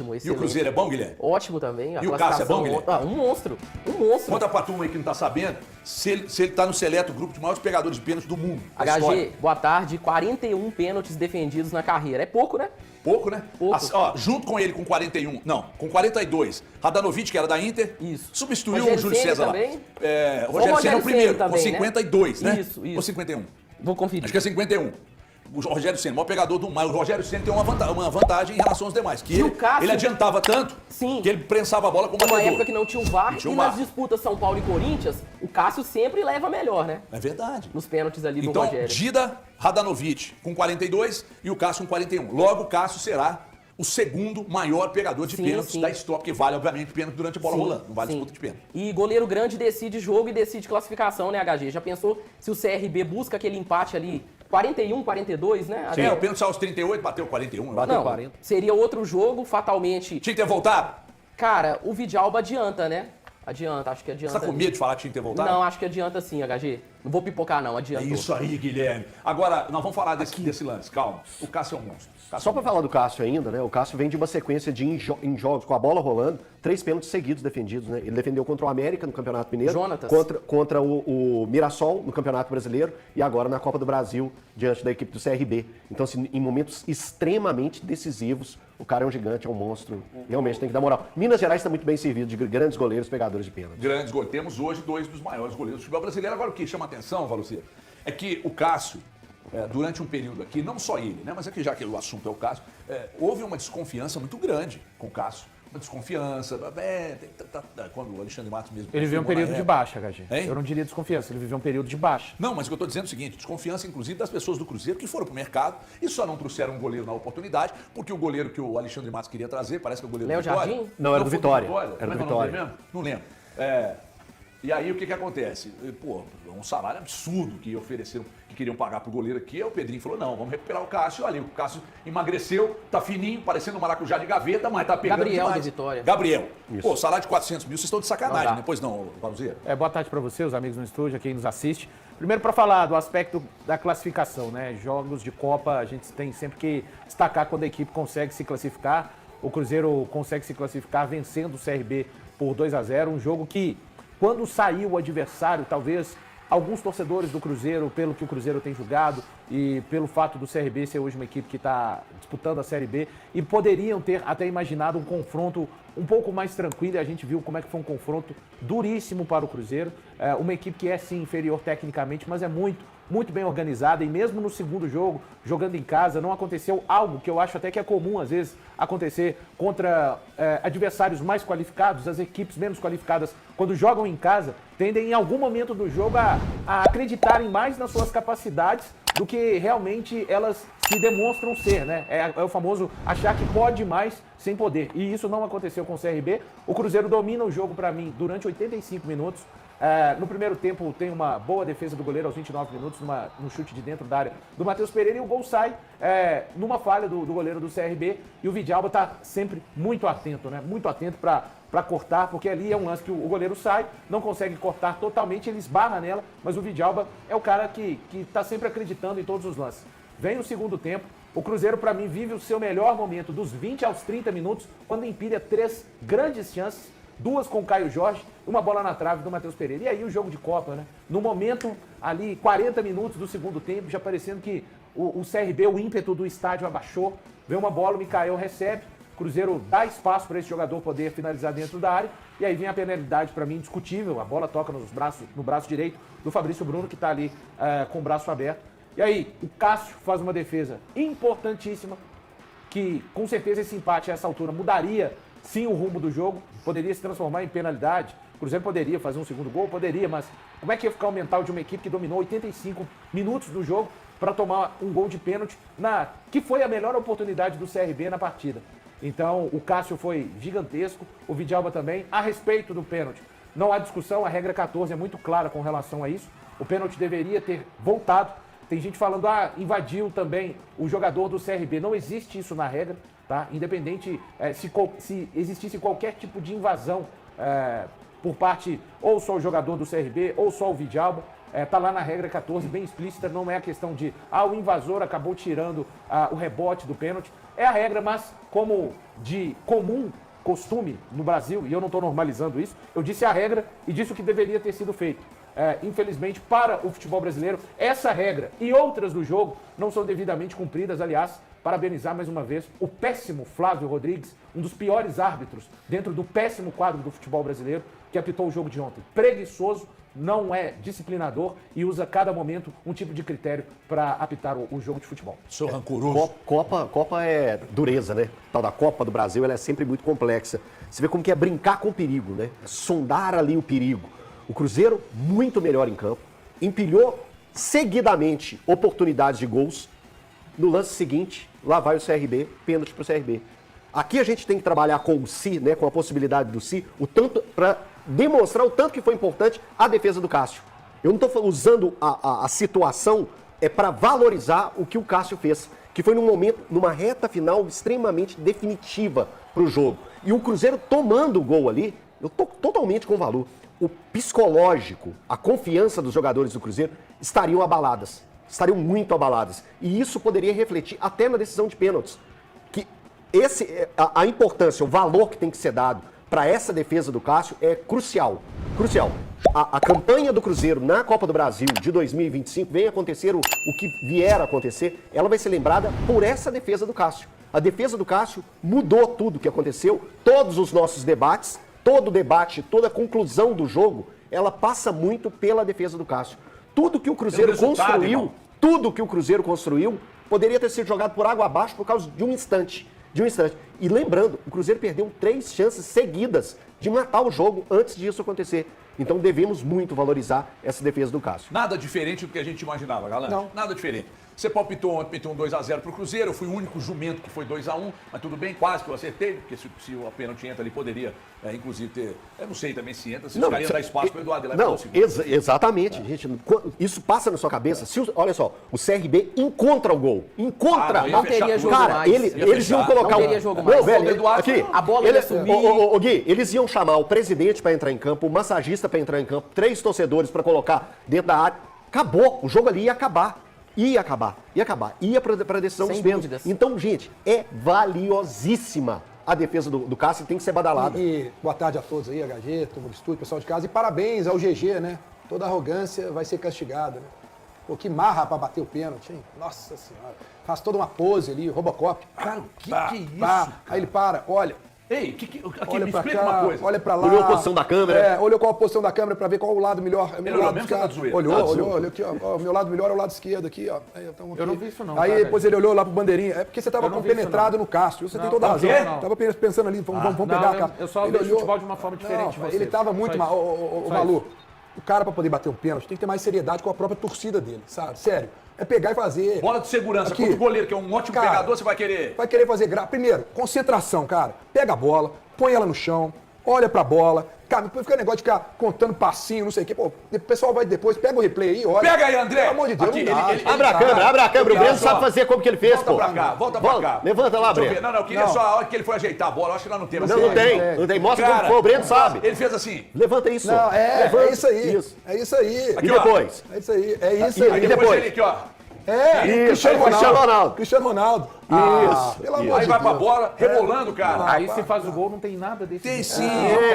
Excelente. E o Cruzeiro é bom, Guilherme? Ótimo também. E o Cássio é bom, Guilherme? Um monstro. Um monstro. Conta pra turma aí que não tá sabendo se ele tá no seleto grupo de maiores pegadores de pênaltis do mundo. da história. HG, boa tarde. 41 pênaltis defendidos na carreira. É pouco, né? Pouco, né? Pouco. Junto com ele com 41, não, com 42, Radanovic, que era da Inter, Isso. substituiu Rogério o Júlio Ceni César também. lá. Rogério Ceni é o primeiro, Ceni também, com 52, né? Isso. Ou 51? Vou conferir. Acho que é 51. O Rogério Ceni, o maior pegador do mar. O Rogério Ceni tem uma vantagem em relação aos demais, que o Cássio- ele adiantava tanto Sim. que ele prensava a bola com o Uma batedor. época que não tinha o VAR, Não tinha o e VAR. nas disputas São Paulo e Corinthians, o Cássio sempre leva melhor, né? É verdade. Nos pênaltis ali do Então, Rogério. Dida, Radanovic com 42 e o Cássio com 41. Logo, o Cássio será o segundo maior pegador de Sim, pênaltis sim. da história, porque vale, obviamente, pênalti durante a bola Sim, rolando, não vale sim. disputa de pênalti. E goleiro grande decide jogo e decide classificação, né, HG? Já pensou se o CRB busca aquele empate ali, 41, 42, né? O pênalti saiu aos 38, bateu 41. Não, 40. seria outro jogo, fatalmente. Tinha que ter voltado? Cara, o Vidalba adianta, né? Adianta, acho que Você adianta. tá com medo de falar que tinha que ter voltado? Não, acho que adianta sim, HG. Não vou pipocar, não, É adiantou. isso aí, Guilherme. Agora, nós vamos falar desse lance, calma. O Cássio é um monstro. Só para falar do Cássio ainda, né? O Cássio vem de uma sequência de em jogos com a bola rolando, 3 pênaltis seguidos defendidos, né? Ele defendeu contra o América no Campeonato Mineiro, Jonatas. contra o Mirassol no Campeonato Brasileiro e agora na Copa do Brasil diante da equipe do CRB. Então, assim, em momentos extremamente decisivos, o cara é um gigante, é um monstro. Realmente tem que dar moral. Minas Gerais está muito bem servido de grandes goleiros pegadores de pênalti. Grandes goleiros. Temos hoje 2 dos maiores goleiros do futebol brasileiro. Agora, o que chama atenção, Valuceiro, é que o Cássio, durante um período aqui, não só ele, né? Mas aqui, já que o assunto é o Cássio, houve uma desconfiança muito grande com o Cássio. Uma desconfiança. Quando o Alexandre Matos mesmo... Ele viveu um período de baixa, HG. Hein? Eu não diria desconfiança, ele viveu um período de baixa. Não, mas o que eu estou dizendo é o seguinte, desconfiança inclusive das pessoas do Cruzeiro que foram pro mercado e só não trouxeram um goleiro na oportunidade, porque o goleiro que o Alexandre Matos queria trazer, parece que é o goleiro Léo do Vitória. Jardim? Não, era do foi Vitória. Era Era do do Vitória Vitória. mesmo? Não lembro. E aí o que acontece? Pô, um salário absurdo que ofereceram, que queriam pagar pro goleiro aqui, aí o Pedrinho falou, não, vamos recuperar o Cássio. Ali, o Cássio emagreceu, tá fininho, parecendo um maracujá de gaveta, mas tá pegando Gabriel demais. de Vitória. Gabriel. Isso. Pô, salário de 400 mil, vocês estão de sacanagem, Não dá. né? Pois não, Valuzeiro? Boa tarde para você, os amigos no estúdio, quem nos assiste. Primeiro para falar do aspecto da classificação, né? Jogos de Copa, a gente tem sempre que destacar quando a equipe consegue se classificar. O Cruzeiro consegue se classificar vencendo o CRB por 2-0, um jogo que, quando saiu o adversário, talvez alguns torcedores do Cruzeiro, pelo que o Cruzeiro tem jogado e pelo fato do CRB ser hoje uma equipe que está disputando a Série B, e poderiam ter até imaginado um confronto um pouco mais tranquilo, e a gente viu como é que foi um confronto duríssimo para o Cruzeiro. Uma equipe que é sim inferior tecnicamente, mas é muito bem organizada, e mesmo no segundo jogo, jogando em casa, não aconteceu algo que eu acho até que é comum às vezes acontecer contra adversários mais qualificados. As equipes menos qualificadas, quando jogam em casa, tendem em algum momento do jogo a acreditarem mais nas suas capacidades do que realmente elas se demonstram ser, né? É o famoso achar que pode mais sem poder. E isso não aconteceu com o CRB. O Cruzeiro domina o jogo para mim durante 85 minutos. No primeiro tempo tem uma boa defesa do goleiro aos 29 minutos, num chute de dentro da área do Matheus Pereira, e o gol sai numa falha do goleiro do CRB, e o Vidalba está sempre muito atento, né? Muito atento para cortar, porque ali é um lance que o goleiro sai, não consegue cortar totalmente, ele esbarra nela, mas o Vidalba é o cara que está sempre acreditando em todos os lances. Vem o segundo tempo, o Cruzeiro para mim vive o seu melhor momento dos 20 aos 30 minutos, quando empilha 3 grandes chances, 2 com o Caio Jorge, uma bola na trave do Matheus Pereira. E aí o jogo de Copa, né? No momento ali, 40 minutos do segundo tempo, já parecendo que o CRB, o ímpeto do estádio abaixou, vem uma bola, o Mikael recebe, o Cruzeiro dá espaço para esse jogador poder finalizar dentro da área, e aí vem a penalidade para mim indiscutível, a bola toca no braço direito do Fabrício Bruno, que está ali com o braço aberto. E aí o Cássio faz uma defesa importantíssima, que com certeza esse empate a essa altura mudaria sim o rumo do jogo, poderia se transformar em penalidade. O Cruzeiro poderia fazer um segundo gol, poderia, mas como é que ia ficar o mental de uma equipe que dominou 85 minutos do jogo para tomar um gol de pênalti, que foi a melhor oportunidade do CRB na partida? Então o Cássio foi gigantesco, o Vidalba também. A respeito do pênalti, não há discussão, a regra 14 é muito clara com relação a isso. O pênalti deveria ter voltado. Tem gente falando, invadiu também o jogador do CRB. Não existe isso na regra, tá? Independente se existisse qualquer tipo de invasão por parte ou só o jogador do CRB ou só o Vidalba, Tá lá na regra 14, bem explícita, não é a questão de o invasor acabou tirando o rebote do pênalti. É a regra, mas como de comum costume no Brasil, e eu não estou normalizando isso, eu disse a regra e disse o que deveria ter sido feito. Infelizmente, para o futebol brasileiro, essa regra e outras do jogo não são devidamente cumpridas. Aliás, parabenizar mais uma vez o péssimo Flávio Rodrigues, um dos piores árbitros dentro do péssimo quadro do futebol brasileiro, que apitou o jogo de ontem. Preguiçoso, não é disciplinador e usa a cada momento um tipo de critério para apitar o jogo de futebol. Sou rancoroso. Copa é dureza, né? A tal da Copa do Brasil, ela é sempre muito complexa. Você vê como que é brincar com o perigo, né? Sondar ali o perigo. O Cruzeiro, muito melhor em campo, empilhou seguidamente oportunidades de gols. No lance seguinte, lá vai o CRB, pênalti para o CRB. Aqui a gente tem que trabalhar com o si, né, com a possibilidade do si, o tanto para demonstrar o tanto que foi importante a defesa do Cássio. Eu não estou usando a situação para valorizar o que o Cássio fez, que foi num momento, numa reta final extremamente definitiva para o jogo. E o Cruzeiro tomando o gol ali, eu estou totalmente com valor. O psicológico, a confiança dos jogadores do Cruzeiro estariam abaladas. Estariam muito abaladas. E isso poderia refletir até na decisão de pênaltis. Que a importância, o valor que tem que ser dado para essa defesa do Cássio é crucial. Crucial. A campanha do Cruzeiro na Copa do Brasil de 2025, vem acontecer o que vier a acontecer, ela vai ser lembrada por essa defesa do Cássio. A defesa do Cássio mudou tudo o que aconteceu, todos os nossos debates, todo o debate, toda a conclusão do jogo, ela passa muito pela defesa do Cássio. Tudo que o Cruzeiro construiu, poderia ter sido jogado por água abaixo por causa de um instante. E lembrando, o Cruzeiro perdeu 3 chances seguidas de matar o jogo antes disso acontecer. Então devemos muito valorizar essa defesa do Cássio. Nada diferente do que a gente imaginava, galera. Não. Nada diferente. Você palpitou ontem, pintou um 2x0 pro Cruzeiro, eu fui o único jumento que foi 2x1, mas tudo bem, quase que eu acertei, porque se o pênalti entra ali, poderia, inclusive, ter... Eu não sei também se entra, se os caras iam dar espaço pro Eduardo. Não, exatamente, gente. Isso passa na sua cabeça. Olha só, o CRB encontra o gol. Encontra! Não teria jogo Cara, mais. eles iam colocar Não teria jogo mais. Não, velho, Eduardo, aqui, a bola ia subir. Ô, Gui, eles iam chamar o presidente para entrar em campo, o massagista para entrar em campo, 3 torcedores para colocar dentro da área. Acabou, o jogo ali ia acabar. Ia para a decisão dos pênaltis. Então, gente, é valiosíssima a defesa do Cássio, tem que ser badalada. E boa tarde a todos aí, HG, turma do estúdio, pessoal de casa. E parabéns ao GG, né? Toda arrogância vai ser castigada, né? Pô, que marra pra bater o pênalti, hein? Nossa Senhora. Faz toda uma pose ali, Robocop. Cara, o que é isso, cara? Aí ele para, olha. Ei, aqui, Olha me pra explica cá, uma coisa. olha pra lá. Olhou a posição da câmera. Olhou qual a posição da câmera pra ver qual o lado melhor. Ele olhou mesmo ou tá de zoeira? Olhou aqui, ó. O meu lado melhor é o lado esquerdo aqui, ó. Aí, então, aqui. Eu não vi isso não, Aí cara. depois ele olhou lá pro bandeirinha. É porque você tava Eu não vi compenetrado isso, não. no Cássio. Você tem Não, toda a não, razão. não. Tava pensando ali, vamos pegar a cara. Eu só Ele vejo olhou- futebol de uma forma diferente de Não, vocês. ele tava muito Só mal. isso. Ô, Só Malu, isso. o cara pra poder bater um pênalti tem que ter mais seriedade com a própria torcida dele, sabe? Sério. É pegar e fazer. Bola de segurança Aqui. contra o goleiro, que é um ótimo Cara, pegador, você vai querer... Vai querer fazer graça. Primeiro, concentração, cara. Pega a bola, põe ela no chão, olha pra bola. Cara, depois fica negócio de ficar contando passinho, não sei o quê. Pô, o pessoal vai depois, pega o replay aí, olha. Pega aí, André. Pelo amor de Deus, Aqui, não dá, ele- gente. Abre a câmera. O Breno sabe fazer como que ele fez, Volta pô. pra cá, volta pra cá. Levanta lá, Deixa eu ver. Breno. Não, eu queria só a hora que ele foi ajeitar a bola, eu acho que lá não tem. mas Não tem. Mostra Cara, como foi, o Breno sabe. Ele fez assim. Levanta isso. Não, Levanta. é isso aí. Isso. É isso aí. Aqui, E ó. depois? É isso aí. É isso E aí. Aí depois depois? ele aqui, ó. Cristiano Ronaldo. Cristiano Ronaldo. Isso. Pelo amor Aí de vai pra Deus. bola, rebolando, cara. Aí se faz o gol, não tem nada desse. Tem tipo. sim,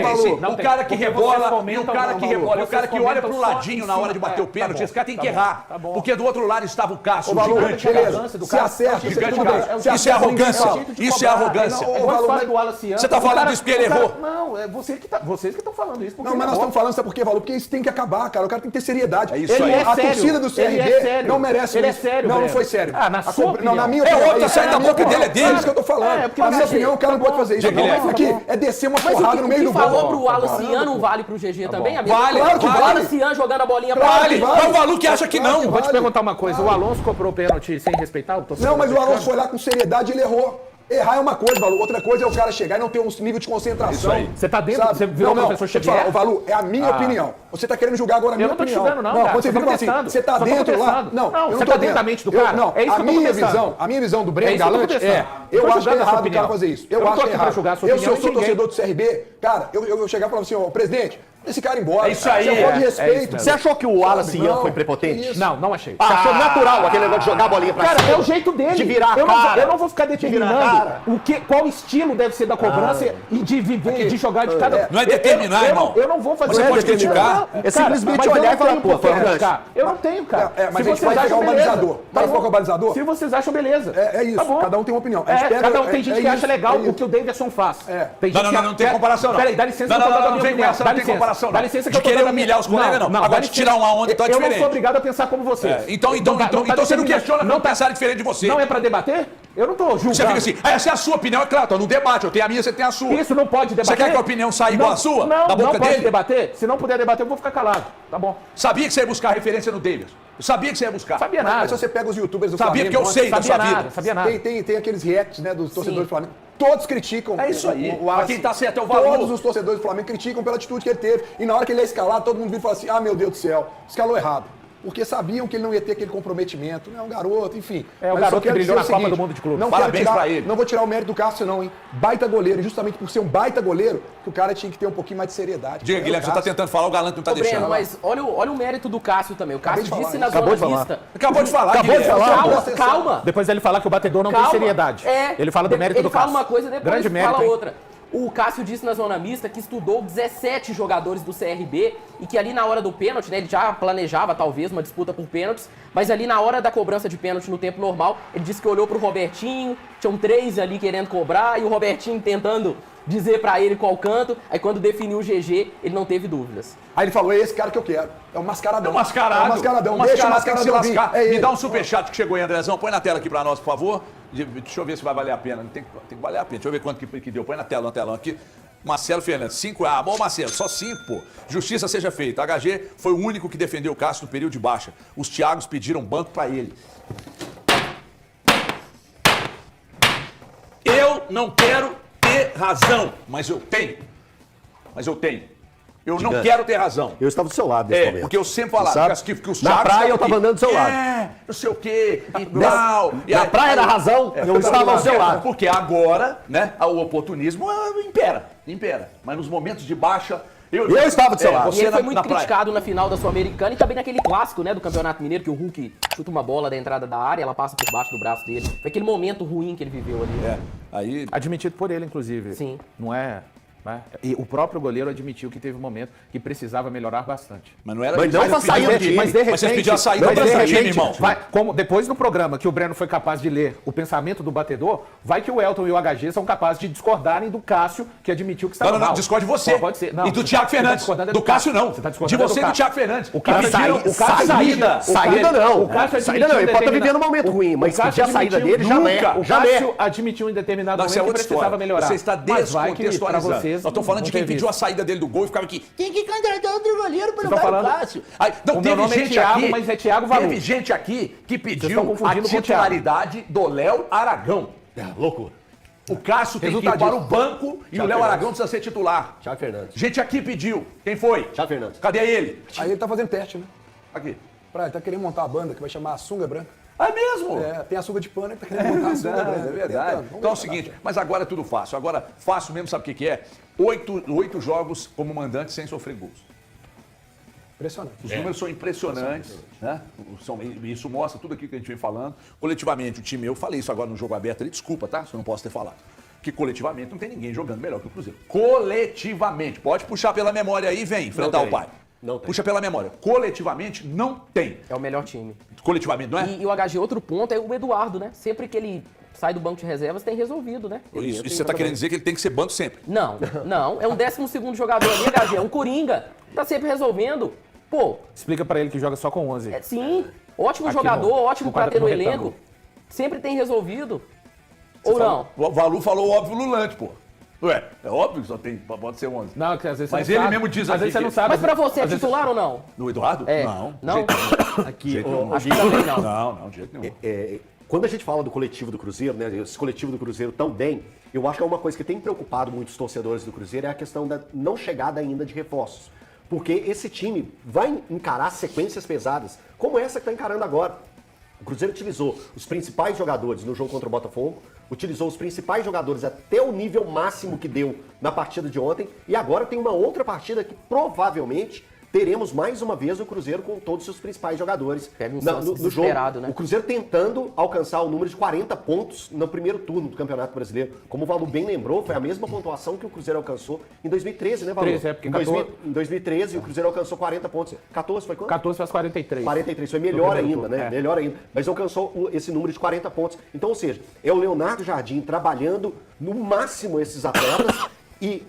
Malu, tem sim. não O tem. cara que Porque rebola, vocês e o comentam, cara não, que Malu, rebola, e o cara vocês que olha pro comentam só ladinho em na hora de cima. bater o pênalti. Tá bom, Esse cara tem tá que bom, errar. tá bom. Porque do outro lado estava o Cássio, Ô, o Malu, gigante. beleza. do Se cara. acerta, Gigante, tudo bem. cara. Se Isso é acerta, ninguém arrogância. fala. jeito de Isso é cobrar. arrogância. Não, Ô, igual Malu, você fala mas- do Wallace Ian. Você tá O falando cara- disso porque ele o cara- errou. Não, é vocês que estão falando isso. porque Não, mas ele nós errou. estamos falando, sabe por quê, Valor? Porque isso tem que acabar, cara. O cara tem que ter seriedade. É isso Ele aí. A sério. torcida do Ele CRB é sério. não merece Ele é isso. sério, Não, não Breno. foi sério. Ah, na sua opinião. Na minha É opinião. outra, isso sai da na minha boca dele, é opinião. dele. É isso que eu tô falando. É, porque Na minha você- opinião, o cara não pode fazer isso. Diga, Guilherme. Não, aqui é descer uma Mas porrada no meio do o que falou gol. pro Wallace Ian não vale pro GG também? A mesma Vale, coisa. claro que O vale. Wallace Ian jogando a bolinha pra Vale, ele. mas o Valu que acha que não. Eu vou te Vale. perguntar uma coisa. O Alonso cobrou o pênalti sem respeitar o torcedor? Não, mas o mexicano? Alonso foi lá com seriedade e ele errou. Errar é uma coisa, Valu. Outra coisa é o cara chegar e não ter um nível de concentração. Isso aí. Você tá dentro, Sabe? você virou não, professor deixa eu te falar, Xavier? o Valu, é a minha opinião. Você tá querendo julgar agora a minha Eu não tô te opinião. julgando, não, cara. Quando você Só tô vira assim, contestando. você tá Só tô dentro lá. contestando. Não, Não, eu você não tá tô dentro da mente do Eu- cara. Não, É isso a que eu tô minha contestando. visão, a minha visão do Breno É isso que eu tô Galante contestando. eu Tô acho que é julgando a sua errado o cara opinião. fazer isso. Eu não Eu tô acho que aqui é pra errado. julgar a sua Eu opinião sou de ninguém. torcedor do CRB, cara, eu chegar e falar assim, ó, presidente, esse cara embora. É isso aí, Isso é um falta de é respeito. isso mesmo. Você achou que o Wallace Não, Ian foi prepotente? isso. Não achei. Você achou natural aquele negócio de jogar a bolinha pra Cara, cima? é o jeito dele. De virar a eu cara. não vou ficar virar a determinando cara. qual estilo deve ser da cobrança e de viver, de jogar de cada. Não é determinar, irmão. Eu não vou fazer Você isso. pode criticar. Não, É simplesmente mas eu olhar não e falar, tenho pô, por que foi arrogante. criticar. Eu não tenho, cara. Mas Se a gente vocês vai pegar acham, o beleza. balizador. Tá Vai bom. colocar o balizador? Se vocês acham, beleza. É isso, Tá bom. cada um tem uma opinião. A gente pega- Cada um tem gente que isso, acha legal isso. o que o Davidson faz. É. Tem gente que Não tem comparação, não. Peraí, dá licença Não, que eu tô dando a não minha vem com opinião. essa, Dá não tem licença. comparação, não. Dá licença que De eu tô querer dando a minha- humilhar os colegas, não. Agora, dá de tirar uma onda, tá Eu não diferente. sou obrigado a pensar como vocês. Então você não questiona não pensar diferente de você. Não é pra debater? Eu não tô julgando. Você fica assim, essa é a sua opinião, é claro, tô no debate, eu tenho a minha, você tem a sua. Isso não pode debater. Você quer que a opinião saia igual a sua? Não, da boca não pode dele? debater. Se não puder debater, eu vou ficar calado. Tá bom. Sabia que você ia buscar referência no Davis. Eu sabia que você ia buscar. Sabia Mas nada. se você pega os youtubers do Sabia Flamengo... porque eu sei da Sabia sua nada, vida. sabia nada. Tem aqueles reacts, né, dos torcedores do Flamengo. Todos criticam. É isso aí. O Wallace. Aqui tá certo, é o valor. Todos os torcedores do Flamengo criticam pela atitude que ele teve. E na hora que ele é escalado, todo mundo vira e fala assim, ah, meu Deus do céu, escalou errado. Porque sabiam que ele não ia ter aquele comprometimento. É um garoto, enfim. É o Mas eu garoto só que quero brilhou dizer na o Copa do seguinte, Mundo de Clubes. não Parabéns quero tirar, pra ele. Não vou tirar o mérito do Cássio, não, hein? Baita goleiro. E justamente por ser um baita goleiro, que o cara tinha que ter um pouquinho mais de seriedade. Diga, É o Guilherme, você tá Cássio. tentando falar, o Galante não tá Ô, Breno, deixando. mas olha o mérito do Cássio também. O Acabei Cássio de disse falar na isso. Acabou zona de falar. mista. Acabou de falar, Acabou de Guilherme. falar. Calma, Presta calma. Depois ele fala que o batedor não tem seriedade. Ele fala do mérito ele do fala Cássio. uma coisa, depois Grande mérito, fala hein? outra. O Cássio disse na zona mista que estudou 17 jogadores do CRB e que ali na hora do pênalti, né, ele já planejava talvez uma disputa por pênaltis, mas ali na hora da cobrança de pênalti no tempo normal, ele disse que olhou pro Robertinho, tinham 3 ali querendo cobrar e o Robertinho tentando dizer pra ele qual canto, aí quando definiu o GG, ele não teve dúvidas. Aí ele falou, é esse cara que eu quero. É o mascaradão. É o mascarado. É o mascaradão. O Deixa o mascarado tem que se mascaradão vir. lascar. É Me ele. dá um superchat que chegou aí, Andrezão. Põe na tela aqui pra nós, por favor. Deixa eu ver se vai valer a pena. Tem que valer a pena. Deixa eu ver quanto que deu. Põe na tela, no telão aqui. Marcelo Fernandes, 5. Ah, bom, Marcelo, só 5, pô. Justiça seja feita. HG foi o único que defendeu o Cássio no período de baixa. Os Thiagos pediram banco pra ele. Eu não quero ter razão, mas eu tenho. Eu não Gigante. quero ter razão. Eu estava do seu lado nesse momento. Porque eu sempre falava Sabe? que os Na Thiagos praia eu estavam tava andando do seu lado. não sei o quê, e tal. E Na aí- praia da razão, eu estava ao seu lado. Porque agora, né, o oportunismo impera. Mas nos momentos de baixa, eu estava do seu lado. E Você ele foi na muito praia. criticado na final da Sul-Americana e também naquele clássico, né, do Campeonato Mineiro, que o Hulk chuta uma bola da entrada da área, ela passa por baixo do braço dele. Foi aquele momento ruim que ele viveu ali. Aí, Admitido por ele, inclusive. Sim. Não é? Né? E o próprio goleiro admitiu que teve um momento que precisava melhorar bastante. mas não era Mas isso. não pra Vocês sair pediram- do time. Mas de repente, vocês pediram a saída mas do de time, repente, irmão. como depois no programa que o Breno foi capaz de ler o pensamento do batedor, vai que o Elton e o HG são capazes de discordarem do Cássio, que admitiu que estava Não, mal. discorde de você. Não, pode ser. Não, E do você Thiago tá- você Fernandes. tá discordando é Do Cássio, não. Você tá De discordando você e do Cássio. Thiago Fernandes. O Cássio pediram o Cássio saída. Saída não. O Cássio Saída não. Ele pode estar vivendo um momento ruim, mas pedir a saída dele já é. O Cássio admitiu em determinado Não, isso é momento que outra precisava história. melhorar. Você está Mas vai que pra descontextualizando. vocês Nós estamos falando de não quem teve pediu a isso. saída dele do gol e ficava aqui. Tem que contratar outro goleiro para Vocês não estão dar o falando- Cássio. Aí, não, O meu teve nome é gente Thiago, aqui. mas é Thiago Valu. Teve gente aqui que pediu estão a confundindo com o Thiago. titularidade do Léo Aragão. Loucura. O Cássio tem que ir para o banco e o Léo Aragão precisa ser titular. Thiago Fernandes. Gente aqui pediu. Quem foi? Thiago Fernandes. Cadê ele? Aí ele tá fazendo teste, né? Aqui. Ele tá querendo montar a banda que vai chamar a Sunga Branca. É mesmo? É, tem a sunga de pano, ele tá querendo montar a sunga branca. É verdade. Então é o seguinte, mas agora é tudo fácil. Agora, fácil mesmo, sabe o que é? 8 jogos como mandante sem sofrer gols. Impressionante. Os números são impressionantes, né? Isso mostra tudo aquilo que a gente vem falando. Coletivamente, o time, eu falei isso agora no jogo aberto ali, desculpa, tá? Se eu não posso ter falado. Que coletivamente não tem ninguém jogando melhor que o Cruzeiro. Coletivamente. Pode puxar pela memória aí e vem enfrentar tem. o pai. Não tem. Puxa pela memória. Coletivamente, não tem. É o melhor time. Coletivamente, não é? E o HG, outro ponto, é o Eduardo, né? Sempre que ele sai do banco de reservas, tem resolvido, né? Ele Isso entra você e está manda querendo bem. dizer que ele tem que ser banco sempre. Não, é um 12º jogador ali, HG, é um coringa. Tá sempre resolvendo. Pô, Explica pra ele que joga só com 11. sim, ótimo Aqui jogador, no- ótimo no pra ter no retângulo. elenco. Sempre tem resolvido. Ou não? O Valu falou óbvio Lulante, pô. Ué, é óbvio que só tem, pode ser 11. Não, que às vezes Mas você não ele sabe. mesmo diz Às aqui vezes você que- não sabe. Mas pra você é às vezes- titular ou não? No Eduardo? É. Não. Não? de jeito nenhum. Aqui, Jeito nenhum. Acho que também não. Não, de jeito nenhum. Quando a gente fala do coletivo do Cruzeiro, né, esse coletivo do Cruzeiro tão bem, eu acho que é uma coisa que tem preocupado muitos torcedores do Cruzeiro é a questão da não chegada ainda de reforços. Porque esse time vai encarar sequências pesadas, como essa que está encarando agora. O Cruzeiro utilizou os principais jogadores no jogo contra o Botafogo, utilizou os principais jogadores até o nível máximo que deu na partida de ontem, e agora tem uma outra partida que provavelmente teremos mais uma vez o Cruzeiro com todos os seus principais jogadores Pega um no Santos jogo. desesperado, né? O Cruzeiro tentando alcançar o número de 40 pontos no primeiro turno do Campeonato Brasileiro. Como o Valu bem lembrou, foi a mesma pontuação que o Cruzeiro alcançou em 2013, né, Valu? 13, porque 14... Em 2013 o Cruzeiro alcançou 40 pontos. 14 foi quanto? 14 faz 43. 43, foi melhor ainda, turno, né? Melhor ainda. Mas alcançou esse número de 40 pontos. Então, ou seja, é o Leonardo Jardim trabalhando no máximo esses atletas e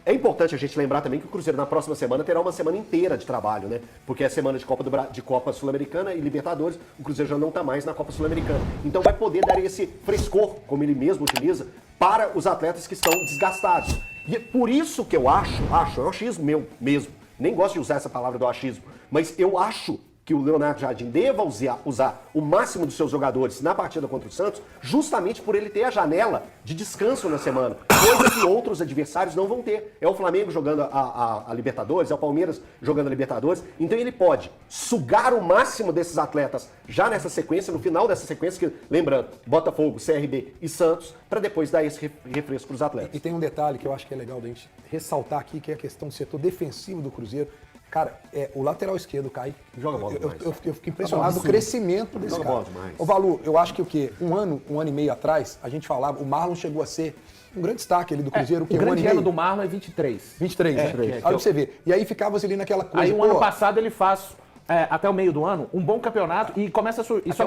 é importante a gente lembrar também que o Cruzeiro na próxima semana terá uma semana inteira de trabalho, né? Porque é semana de Copa Sul-Americana e Libertadores, o Cruzeiro já não está mais na Copa Sul-Americana. Então vai poder dar esse frescor, como ele mesmo utiliza, para os atletas que estão desgastados. E é por isso que eu acho, é um achismo meu mesmo, nem gosto de usar essa palavra do achismo, mas eu acho que o Leonardo Jardim deva usar o máximo dos seus jogadores na partida contra o Santos, justamente por ele ter a janela de descanso na semana, coisa que outros adversários não vão ter. É o Flamengo jogando a Libertadores, é o Palmeiras jogando a Libertadores, então ele pode sugar o máximo desses atletas já nessa sequência, no final dessa sequência, que, lembrando, Botafogo, CRB e Santos, para depois dar esse refresco para os atletas. E tem um detalhe que eu acho que é legal da gente ressaltar aqui, que é a questão do setor defensivo do Cruzeiro. Cara, o lateral esquerdo, Caio, Joga bola demais. eu fico impressionado com o crescimento desse Joga cara. bola demais. Ô, Valu, eu acho que o quê? Um ano e meio atrás, a gente falava, o Marlon chegou a ser um grande destaque ali do Cruzeiro. O grande ano do Marlon é 23. 23, né? Olha pra você ver. E aí ficava ali naquela coisa. Aí o ano passado ele faz, até o meio do ano, um bom campeonato e começa a surgir. Só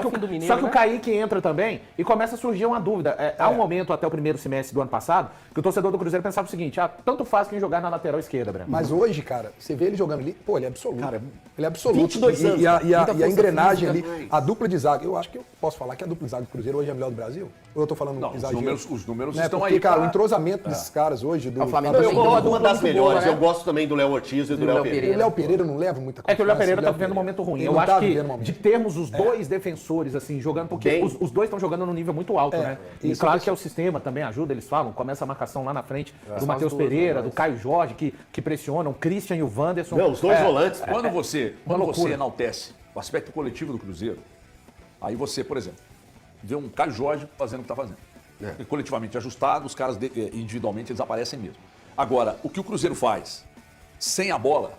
que o Kaique entra também e começa a surgir uma dúvida. Há um momento, até o primeiro semestre do ano passado, que o torcedor do Cruzeiro pensava o seguinte: tanto faz quem jogar na lateral esquerda, Breno. Mas hoje, cara, você vê ele jogando ali, pô, ele é absoluto. Cara, ele é absoluto. 22 anos. E a engrenagem física, ali, a dupla de zaga. Eu acho que eu posso falar que a dupla de zaga do Cruzeiro hoje é a melhor do Brasil? Ou eu tô falando Não, exagero? os números Né? estão Porque, aí. cara, o entrosamento desses caras hoje... O Flamengo Eu também tem gosto dupla uma das muito melhores, boa, né? eu gosto também do Léo Ortiz e do Léo Pereira. O Léo Pereira não leva muita confiança. É que o Léo Pereira tá vivendo um momento ruim. Ele Eu não acho tá que vivendo um momento. de termos os dois defensores assim jogando, porque Bem. os dois estão jogando num nível muito alto, né? E isso claro é que é o sistema também ajuda, eles falam, começa a marcação lá na frente do São Matheus as duas, Pereira, né? do Caio Jorge, que pressionam, o Christian e o Wanderson. Não, os dois volantes. Quando você loucura. enaltece o aspecto coletivo do Cruzeiro, aí você, por exemplo, vê um Caio Jorge fazendo o que está fazendo. E coletivamente ajustado, os caras individualmente eles aparecem mesmo. Agora, o que o Cruzeiro faz sem a bola,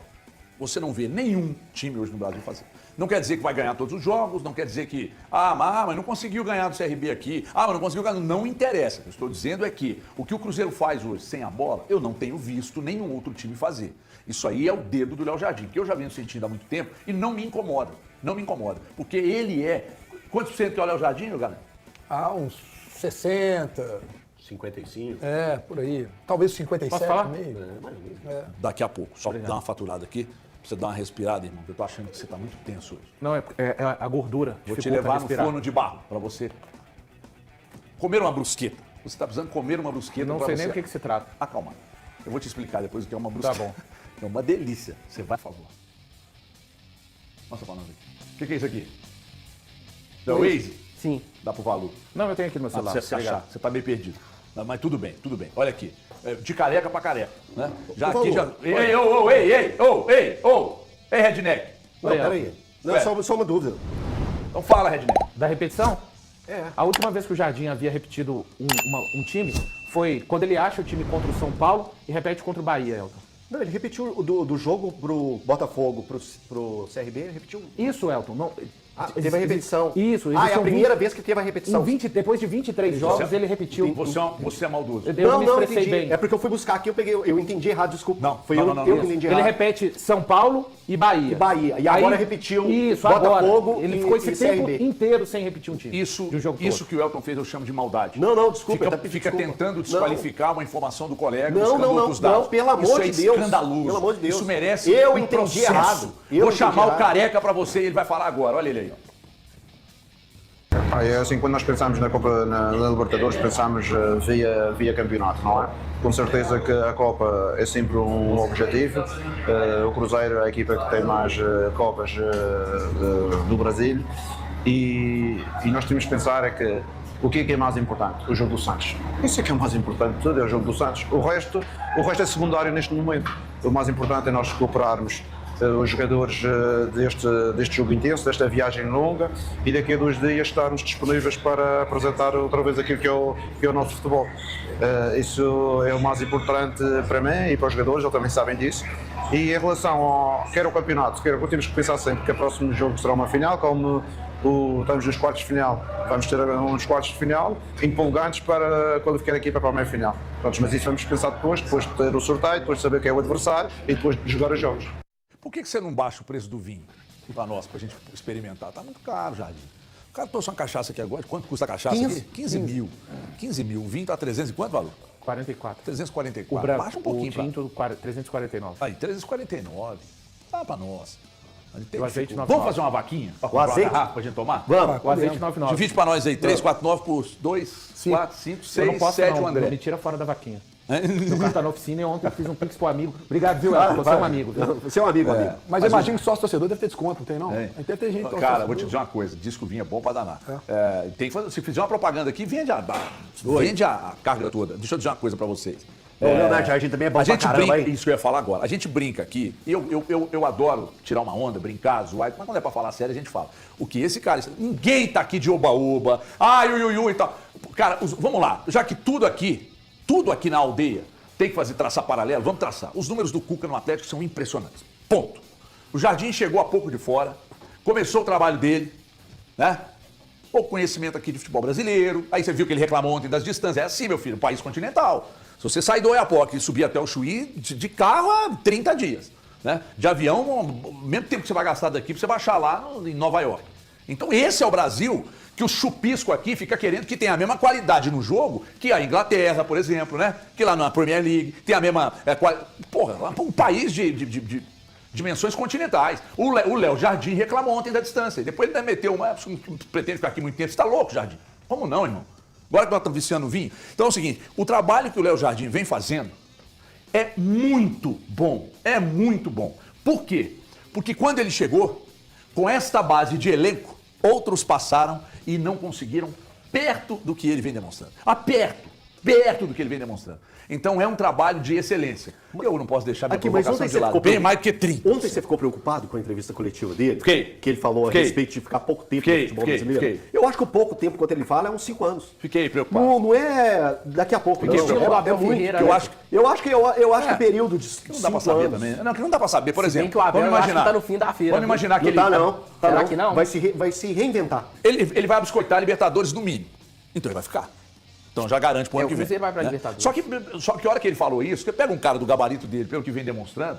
você não vê nenhum time hoje no Brasil fazer. Não quer dizer que vai ganhar todos os jogos, não quer dizer que, mas não conseguiu ganhar do CRB aqui, mas não conseguiu ganhar. Não interessa. O que eu estou dizendo é que o que o Cruzeiro faz hoje sem a bola, eu não tenho visto nenhum outro time fazer. Isso aí é o dedo do Léo Jardim, que eu já venho sentindo há muito tempo e não me incomoda. Não me incomoda. Porque ele é. Quantos por cento é o Léo Jardim, meu galera? Uns 60, 55. por aí. Talvez 57 Posso falar? meio. Daqui a pouco. Só dar uma faturada aqui, pra você dar uma respirada, irmão, que eu tô achando que você tá muito tenso hoje. Não, é a gordura. Vou te dificulta levar no respirar. forno de barro pra você comer uma brusqueta. Você tá precisando comer uma brusqueta. Não pra sei você... nem o que se trata. Acalma. Eu vou te explicar depois o que é uma brusqueta. Tá bom. É uma delícia. Você vai, por favor. Mostra pra nós aqui. O que é isso aqui? É o Waze? Sim. Dá pro valor. Não, eu tenho aqui no meu Pra celular. você se achar. Você tá meio perdido. Não, mas tudo bem, tudo bem. Olha aqui. De careca pra careca. Né? Já aqui já. Ei, Redneck. Não, peraí. Não, só uma dúvida. Então fala, Redneck. Da repetição? A última vez que o Jardim havia repetido um time foi quando ele acha o time contra o São Paulo e repete contra o Bahia, Elton. Não, ele repetiu do jogo pro Botafogo, pro CRB, ele repetiu. Isso, Elton. Não, teve a repetição. Isso. É a primeira vez que teve a repetição. Depois de 23 jogos, ele repetiu. Você é maldoso. Eu não me expressei entendi. bem. É porque eu fui buscar aqui, eu entendi errado, desculpa. Não, Foi não, eu não, que isso. entendi Ele errado. repete São Paulo e Bahia. E agora repetiu Isso, Botafogo agora. Ele e- ficou esse e tempo CRB. inteiro sem repetir um time. Isso de um jogo isso todo. que o Elton fez eu chamo de maldade. Não, desculpa. Fica desculpa. tentando desqualificar uma informação do colega, Não, buscando não, outros dados. pelo amor Isso é de Deus. escandaloso. Pelo amor de Deus. Isso merece Eu um entendi processo. errado. Vou chamar o Careca pra você e ele vai falar agora. Olha ele aí. Ó. É assim, quando nós pensamos na Copa, na Libertadores, pensamos via campeonato, não é? Com certeza que a Copa é sempre um objetivo. O Cruzeiro é a equipa que tem mais Copas do Brasil e nós temos que pensar o que é mais importante? O jogo do Santos. Isso é que é o mais importante de tudo, é o jogo do Santos. O resto é secundário neste momento. O mais importante é nós recuperarmos os jogadores deste jogo intenso, desta viagem longa, e daqui a 2 dias estarmos disponíveis para apresentar outra vez aquilo que é o nosso futebol. Isso é o mais importante para mim e para os jogadores, eles também sabem disso. E em relação quer ao campeonato, temos que pensar sempre que o próximo jogo será uma final, como estamos nos quartos de final, vamos ter uns quartos de final empolgantes para qualificar a equipa para a meia-final. Mas isso vamos pensar depois de ter o sorteio, depois de saber quem é o adversário e depois de jogar os jogos. Por que você não baixa o preço do vinho para nós, para a gente experimentar? Tá muito caro, Jardim. O cara trouxe uma cachaça aqui agora. Quanto custa a cachaça 15, aqui? 15 mil. 15 mil. O vinho tá 300 e quanto valor? 44. 344. O branco, Baixa um pouquinho. o tinto, 349. Aí, 349. Dá pra nós. O azeite 99. Vamos fazer uma vaquinha? Pra comprar uma azeite? garrafa pra gente tomar? Vamos. O azeite 99. Divide pra nós aí. 349 por 2, 4, 5, Eu não 6, posso 7, não, o André. me tira fora da vaquinha. Meu carro tá na oficina e ontem eu fiz um pix pro amigo. Obrigado, viu, Elton? Você é um amigo. Viu? Você é um amigo, amigo. Mas eu imagino que sócio torcedor deve ter desconto, não tem não? É. Deve ter gente Cara, vou te dizer uma coisa, disco vinho é bom pra danar. Tem que fazer, se fizer uma propaganda aqui, vende a carga toda. Deixa eu dizer uma coisa pra vocês. O Leonardo Jardim também é bom A pra gente caramba, brinca, hein? isso que eu ia falar agora, a gente brinca aqui, e eu adoro tirar uma onda, brincar, zoar, mas quando é pra falar sério a gente fala. O que esse cara, ninguém tá aqui de oba-oba, e tal. Cara, vamos lá, já que tudo aqui na aldeia tem que traçar paralelo, vamos traçar. Os números do Cuca no Atlético são impressionantes, ponto. O Jardim chegou há pouco de fora, começou o trabalho dele, né? Pouco conhecimento aqui de futebol brasileiro, aí você viu que ele reclamou ontem das distâncias, é assim, meu filho, país continental. Se você sair do Oiapoque e subir até o Chuí, de carro há 30 dias. Né? De avião, o mesmo tempo que você vai gastar daqui para você baixar lá em Nova York. Então esse é o Brasil que o chupisco aqui fica querendo que tenha a mesma qualidade no jogo que a Inglaterra, por exemplo, né? Que lá na Premier League tem a mesma qualidade. Porra, um país de dimensões continentais. O Léo Jardim reclamou ontem da distância. E depois ele meteu uma... Pretende ficar aqui muito tempo. Você está louco, Jardim? Como não, irmão? Agora que nós estamos viciando o vinho. Então é o seguinte, o trabalho que o Léo Jardim vem fazendo é muito bom. É muito bom. Por quê? Porque quando ele chegou, com esta base de elenco, outros passaram e não conseguiram perto do que ele vem demonstrando. Perto do que ele vem demonstrando. Então é um trabalho de excelência. Eu não posso deixar minha provocação de lado. Bem mais do que 30. Ontem você ficou preocupado com a entrevista coletiva dele? Fiquei. Que ele falou a respeito de ficar pouco tempo no futebol brasileiro. Eu acho que o pouco tempo, quando ele fala, é uns 5 anos. Fiquei preocupado. Não é daqui a pouco, não. estilo do Abel Ferreira, Eu né? acho que o período de 5 Não dá pra saber também. Não, que não dá pra saber. Por exemplo, que o Abel vamos eu acho imaginar. que tá no fim da feira. Vamos imaginar que Não ele... tá, não. Será que não? Vai se reinventar. Ele vai biscoitar a Libertadores no mínimo. Então ele vai ficar. Então já garante pro ano O que vem. Cruzeiro vai pra Libertadores. Só que a hora que ele falou isso, você pega um cara do gabarito dele, pelo que vem demonstrando,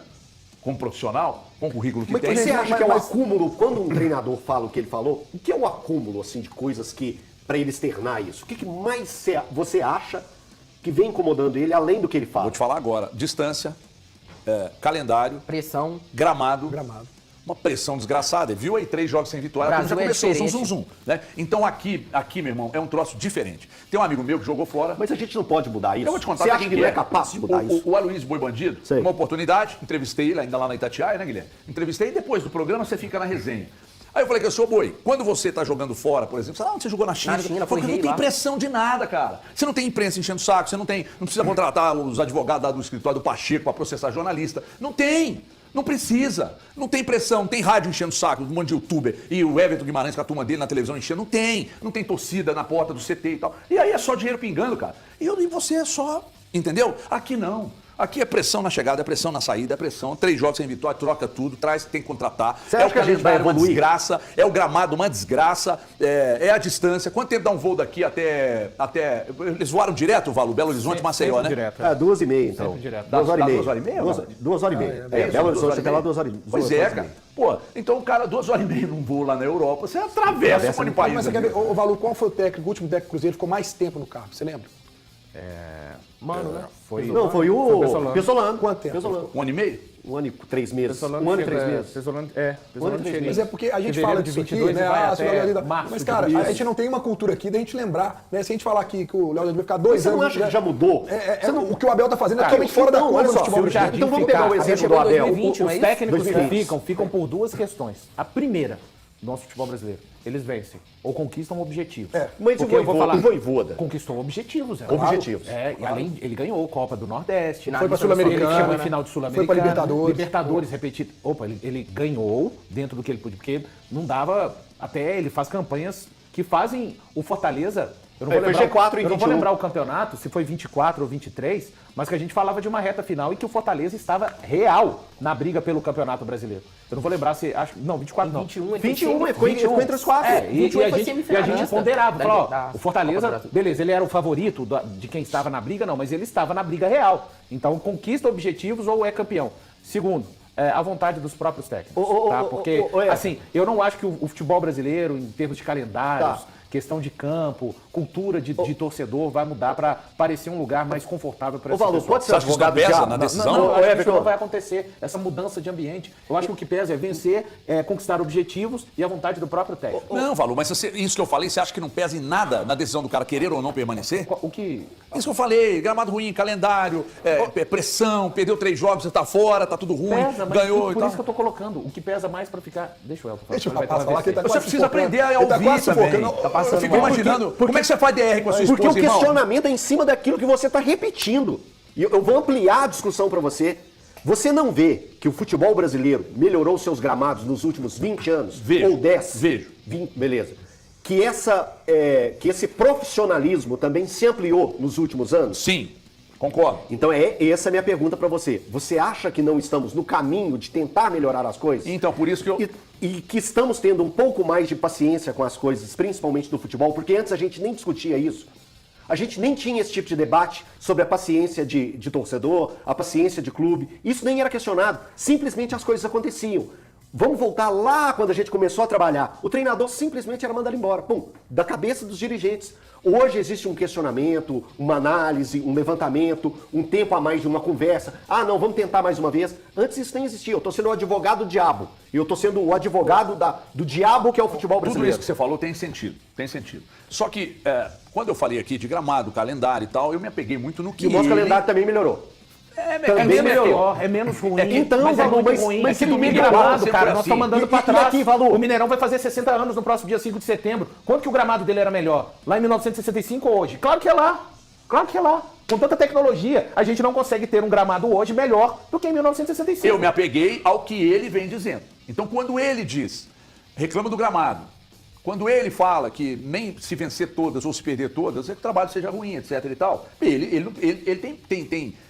como profissional, com o currículo que Mas tem. você acha que é o acúmulo, quando um treinador fala o que ele falou, o que é o acúmulo assim, de coisas que, para ele externar isso? O que mais você acha que vem incomodando ele, além do que ele fala? Vou te falar agora. Distância, calendário, Pressão. gramado. Uma pressão desgraçada. Ele viu aí 3 jogos sem vitória, Brasil já começou é zum, diferente. zum, zum. Né? Então aqui, meu irmão, é um troço diferente. Tem um amigo meu que jogou fora. Mas a gente não pode mudar isso. Eu vou te contar Você pra acha quem que não é capaz de mudar isso? O Aloysio Boi Bandido, Sei. uma oportunidade, entrevistei ele ainda lá na Itatiaia, né, Guilherme? Entrevistei e depois do programa você fica na resenha. Aí eu falei que eu sou Boi. Quando você tá jogando fora, por exemplo, você jogou na China. Na China, Eu falei, foi não rei tem lá. pressão de nada, cara. Você não tem imprensa enchendo o saco, você não precisa contratar os advogados lá do escritório do Pacheco para processar jornalista. Não tem. Não precisa. Não tem pressão, não tem rádio enchendo o saco, um monte de youtuber e o Everton Guimarães com a turma dele na televisão enchendo. Não tem. Não tem torcida na porta do CT e tal. E aí é só dinheiro pingando, cara. E você é só, entendeu? Aqui não. Aqui é pressão na chegada, é pressão na saída, é pressão. 3 jogos sem vitória, troca tudo, traz, tem que contratar. Você acha que a gente vai uma evoluir? desgraça, é o gramado uma desgraça, é a distância. Quanto tempo dá um voo daqui até... Eles voaram direto, Valu, Belo Horizonte, Maceió, né? Direto. 2h30, então. Sempre direto. 2 horas e meia. 2 horas e meia, Valu? 2 horas e meia. É isso, Belo 2 horas Horizonte e até lá meia. 2 horas e meia. Pois é, cara. Pô, então o cara 2 horas e meia num voo lá na Europa, você atravessa um monte de país. Mas você aqui. quer ver, ô Valu, qual foi o último técnico do Cruzeiro que ficou mais tempo no carro? Você lembra? Mano, né? Não, foi o Pessolano. Pessolano. Quanto tempo? Pessolano. 1 ano e meio? 1 ano e 3 meses. Pessolano 1 ano e chega- 3 meses. Pessolano chega Mas é porque a gente fevereiro fala de disso aqui, 22 né? e vai Ah, se o Léo até Jardim- março Mas, de cara, 22. a gente não tem uma cultura aqui da gente lembrar, né? Se a gente falar aqui que o Léo Jardim vai ficar 2 Você anos... não acha que já mudou? O que o Abel tá fazendo é totalmente fora da então, curva olha do só, futebol se o brasileiro. Então vamos pegar o exemplo chegou do em Abel. 2020, não é Os isso? técnicos 2020. ficam por 2 questões. A primeira, do nosso futebol brasileiro, eles vencem ou conquistam objetivos. Mas Porque eu vou falar, o Vojvoda? conquistou objetivos. Objetivos. E além, ele ganhou Copa do Nordeste. Foi pra Sul-Americana. Ele chegou em final de Sul-Americana. Foi pra Libertadores. Libertadores, repetido. Opa, ele ganhou dentro do que ele podia. Porque não dava... Até ele faz campanhas que fazem o Fortaleza... Eu não, vou Foi lembrar, G4 em eu não vou 21. lembrar o campeonato, se foi 24 ou 23, mas que a gente falava de uma reta final e que o Fortaleza estava real na briga pelo Campeonato Brasileiro. Eu não vou lembrar se... Não, 24 não. 21, 21, ficou entre os 4. É, e 21 a foi gente semifinalista ponderava, da- falou, ó, da o Fortaleza, Copa do Brasil. beleza, ele era o favorito de quem estava na briga, não, mas ele estava na briga real. Então, conquista objetivos ou é campeão. Segundo, a vontade dos próprios técnicos, tá? Porque, assim, eu não acho que o futebol brasileiro, em termos de calendários, questão de campo, cultura de torcedor, vai mudar para parecer um lugar mais confortável para essa Valor, pessoa. pode ser Você acha que isso não advogado pesa diabo? na decisão? Não, eu acho que isso Everton. não vai acontecer, essa mudança de ambiente. Eu acho que o que pesa é vencer, conquistar objetivos e a vontade do próprio técnico. Não, Valor, mas isso que eu falei, você acha que não pesa em nada na decisão do cara querer ou não permanecer? O que... Isso que eu falei, gramado ruim, calendário, pressão, perdeu 3 jogos, você tá fora, tá tudo ruim, Pesa, mas ganhou e por tal. isso que eu tô colocando. O que pesa mais para ficar... Deixa o Elton falar. Deixa o ele vai ter rapaz uma falar que ele tá vez. Você quase precisa sufocando. aprender a Ele tá ouvir quase também. sufocando. Tá passando eu fico mal. imaginando, como é que você faz DR com a sua Porque esposa, o irmão? questionamento é em cima daquilo que você está repetindo. E eu vou ampliar a discussão para você. Você não vê que o futebol brasileiro melhorou seus gramados nos últimos 20 anos? Vejo, Ou 10? vejo. 20, beleza. Que esse profissionalismo também se ampliou nos últimos anos? Sim, concordo. Então essa é a minha pergunta para você. Você acha que não estamos no caminho de tentar melhorar as coisas? Então, por isso que eu... E que estamos tendo um pouco mais de paciência com as coisas, principalmente do futebol, porque antes a gente nem discutia isso. A gente nem tinha esse tipo de debate sobre a paciência de torcedor, a paciência de clube. Isso nem era questionado. Simplesmente as coisas aconteciam. Vamos voltar lá quando a gente começou a trabalhar. O treinador simplesmente era mandado embora. Pum, da cabeça dos dirigentes. Hoje existe um questionamento, uma análise, um levantamento, um tempo a mais de uma conversa. Ah, não, vamos tentar mais uma vez. Antes isso nem existia. Eu estou sendo o advogado do diabo. E eu estou sendo o advogado do diabo que é o futebol Tudo brasileiro. isso que você falou tem sentido, tem sentido. Só que, quando eu falei aqui de gramado, calendário e tal, eu me apeguei muito no que E o nosso ele... calendário também melhorou. É Também menos melhorou. pior, é menos ruim, Então, mas é Valor, muito ruim. mas se E domingo melhorou, gramado, sempre cara, assim. nós estamos mandando pra E trás. aqui, Valor? O Mineirão vai fazer 60 anos no próximo dia 5 de setembro. Quanto que o gramado dele era melhor? Lá em 1965 ou hoje? Claro que é lá. Claro que é lá. Com tanta tecnologia, a gente não consegue ter um gramado hoje melhor do que em 1965. Eu me apeguei ao que ele vem dizendo. Então, quando ele diz, reclama do gramado, quando ele fala que nem se vencer todas ou se perder todas, é que o trabalho seja ruim, etc e tal, ele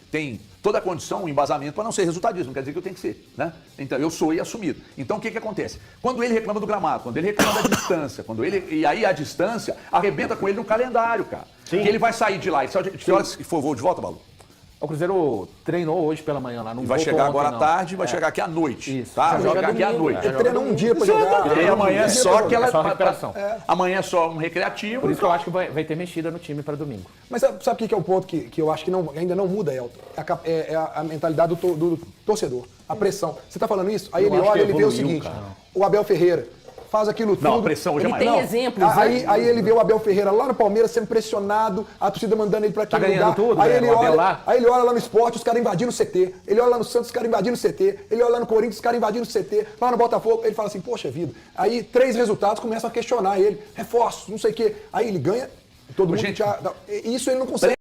tem toda a condição, o embasamento para não ser resultadista, não quer dizer que eu tenho que ser, né? Então, eu sou e assumido. Então, o que acontece? Quando ele reclama do gramado, quando ele reclama da distância, e aí a distância arrebenta com ele no calendário, cara. Que ele vai sair de lá. E sabe que horas que for o voo de volta, Balu? O Cruzeiro treinou hoje pela manhã lá. Não E vai voltou chegar ontem, agora à não. tarde e vai chegar aqui à noite. Isso. Tá? Já Vai joga chegar aqui à domingo, noite. Ele treina um dia pra jogar. E aí amanhã é só aquela. É só recuperação. Amanhã é só um recreativo. Por isso que eu acho que vai ter mexida no time para domingo. Mas sabe o que é o ponto que eu acho que ainda não muda, Elton? É a mentalidade do torcedor, a pressão. Você tá falando isso? Aí Eu ele acho olha que ele vê o evoluiu, seguinte, cara. o Abel Ferreira faz aquilo tudo. Não, a pressão hoje é Ele mais. tem Não. exemplos, né? Aí ele vê o Abel Ferreira lá no Palmeiras sendo pressionado, a torcida mandando ele pra aquele ganhando lugar. tudo, aí, né? ele O Abel olha, lá. aí ele olha lá no Sport, os caras invadindo o CT. Ele olha lá no Santos, os caras invadindo o CT. Ele olha lá no Corinthians, os caras invadindo o CT. Lá no Botafogo, ele fala assim, poxa vida. Aí 3 resultados começam a questionar ele. Reforços, não sei o quê. Aí ele ganha, todo mundo gente, já... Isso ele não consegue.